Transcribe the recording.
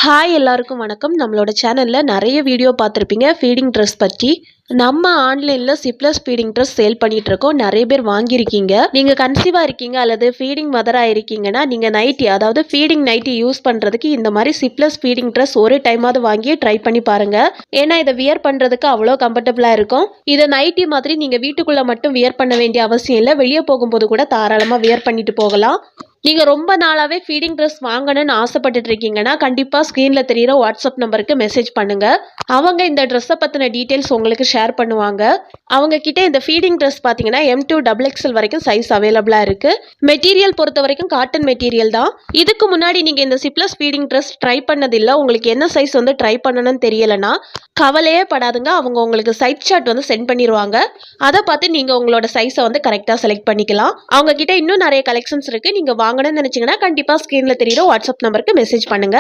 Hi எல்லாருக்கும் வணக்கம். நம்மளோட சேனல்ல நிறைய வீடியோ பார்த்துருப்பீங்க ஃபீடிங் ட்ரெஸ் பற்றி. நம்ம ஆன்லைன்ல சிப்லஸ் ஃபீடிங் ட்ரெஸ் சேல் பண்ணிட்டு இருக்கோம். நிறைய பேர் வாங்கியிருக்கீங்க. நீங்க கன்சீவா இருக்கீங்க அல்லது ஃபீடிங் மதரா இருக்கீங்கன்னா நீங்க நைட்டி, அதாவது ஃபீடிங் நைட்டி யூஸ் பண்றதுக்கு இந்த மாதிரி சிப்லஸ் ஃபீடிங் ட்ரெஸ் ஒரு டைமாவது வாங்கி ட்ரை பண்ணி பாருங்க. ஏன்னா இதை வியர் பண்றதுக்கு அவ்வளோ கம்ஃபர்டபுளா இருக்கும். இதை நைட்டி மாதிரி நீங்க வீட்டுக்குள்ள மட்டும் வியர் பண்ண வேண்டிய அவசியம் இல்லை. வெளியே போகும்போது கூட தாராளமா வியர் பண்ணிட்டு போகலாம். நீங்க ரொம்ப நாளாவே ஃபீடிங் ட்ரெஸ் வாங்கணும்னு ஆசைப்பட்டுட்டு இருக்கீங்கன்னா கண்டிப்பா ஸ்கிரீன்ல தெரியுற வாட்ஸ்அப் நம்பருக்கு மெசேஜ் பண்ணுங்க. அவங்க இந்த ட்ரெஸ்ஸை பத்தின டீடைல்ஸ் உங்களுக்கு ஷேர் பண்ணுவாங்க. அவங்க கிட்ட இந்த ஃபீடிங் ட்ரெஸ் பாத்தீங்கன்னா M2 XXL வரைக்கும் சைஸ் அவைலபிளா இருக்கு. மெட்டீரியல் பொறுத்த வரைக்கும் காட்டன் மெட்டீரியல் தான். இதுக்கு முன்னாடி நீங்க இந்த சிப்லஸ் ஃபீடிங் ட்ரெஸ் ட்ரை பண்ணதில்லை, உங்களுக்கு என்ன சைஸ் ட்ரை பண்ணணும்னு தெரியலனா கவலையே படாதுங்க. அவங்க உங்களுக்கு சைட் சார்ட் சென்ட் பண்ணிடுவாங்க. அதை பார்த்து நீங்க உங்களோட சைஸை கரெக்டா செலக்ட் பண்ணிக்கலாம். அவங்க கிட்ட இன்னும் நிறைய கலெக்ஷன்ஸ் இருக்கு. நீங்க வாங்கணும்னு நினைச்சீங்கன்னா கண்டிப்பா ஸ்கிரீன்ல தெரியுற வாட்ஸ்அப் நம்பருக்கு மெசேஜ் பண்ணுங்க.